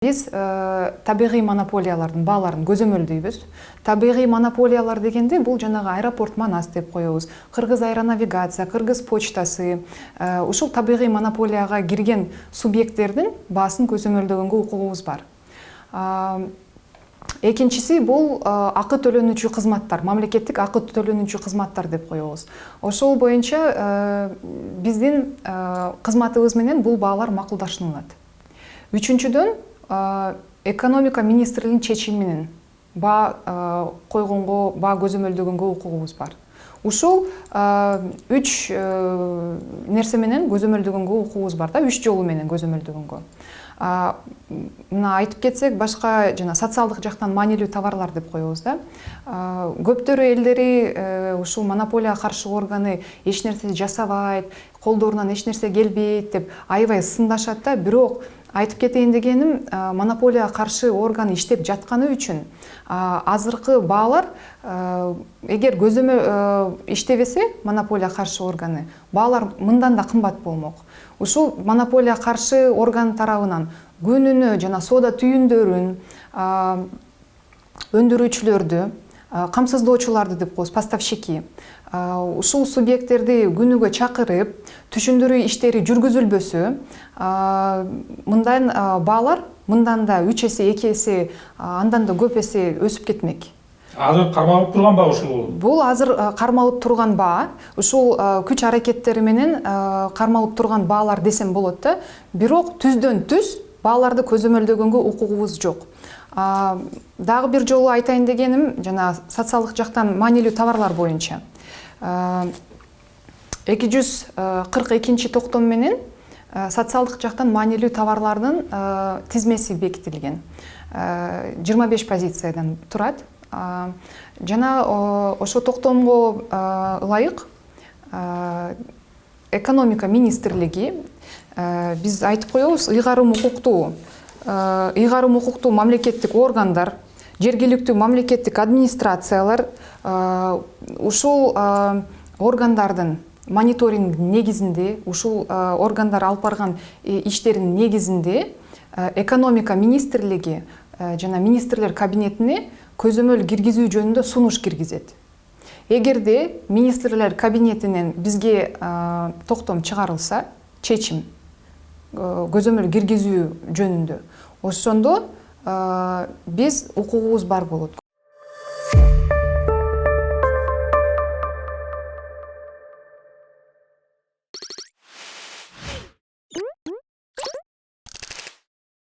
Биз табигый монополиялардын бааларын көзөмөлдөйбүз. Табигый монополиялар дегенде бул жанагы аэропорт Манас деп коебуз. Кыргыз аэронавигация, Кыргыз почтасы, ушул табигый монополияга кирген субъекттердин баасын көзөмөлдөгөнгө укугубуз бар. Экинчиси бул акы төлөнүүчү кызматтар, мамлекеттик акы төлөнүүчү кызматтар деп коебуз. Ошол боюнча биздин кызматыбыз менен бул баалар макулдашылат. Үчүнчүдөн экономика министрлигинин чечими менен баа койгонго, баа көзөмөлдөгөнгө укугубуз бар. Ушул 3 нерсе менен көзөмөлдөгөнгө укугубуз бар да, 3 жолу менен көзөмөлдөгөнгө. Мына айтып кетсек, башка жана социалдык жактан маанилүү товарлар деп коебуз да. Көптөрү элдери ушул монополияга каршы органы эч нерсе жасабайт, колдорунан эч нерсе келбейт деп аябай сындашат да. Бирок айтып кетейин дегеним, монополияга каршы орган иштеп жатканы үчүн азыркы баалар, эгер иштебесе монополияга каршы органы, баалар мындан да кымбат болмок. Ушул монополияга каршы орган тарабынан күнүнө жана соода түйүндөрүн, өндүрүүчүлөрдү, камсыздоочуларды деп коебуз, поставщики. Ушул субъекттерди күнүгө чакырып, түшүндүрүү иштери жүргүзүлбөсө, мындан баалар мындан да 3 эсе, 2 эсе, андан да көп эсе өсүп кетмек. Азыр кармалып турган баа ушул? Бул азыр кармалып турган баа, ушул күч аракеттери менен кармалып турган баалар десем болот да. Бирок түздөн түз бааларды көзөмөлдөгөнгө укугубуз жок. Дагы бир жолу айтайын дегеним, жана социалдык жактан маанилүү товарлар боюнча 242 токтом менен социалдык жактан маанилүү товарлардын тизмеси бекитилген. 25 позициядан турат. Жана ошо токтомго ылайык экономика министрлиги биз айтып коебуз, ыйгарым укуктуу мамлекеттик органдар, жергиликтүү мамлекеттик администрациялар ушул органдардын мониторинг негизинде, ушул органдар алып барган иштердин негизинде экономика министрлиги жана министрлер кабинетине көзөмөл киргизүү жөнүндө сунуш киргизет. Эгерде министрлер кабинетинен бизге токтом чыгарылса, чечим көзөмөл киргизүү жөнүндө, ошондо биз укугубуз бар болот.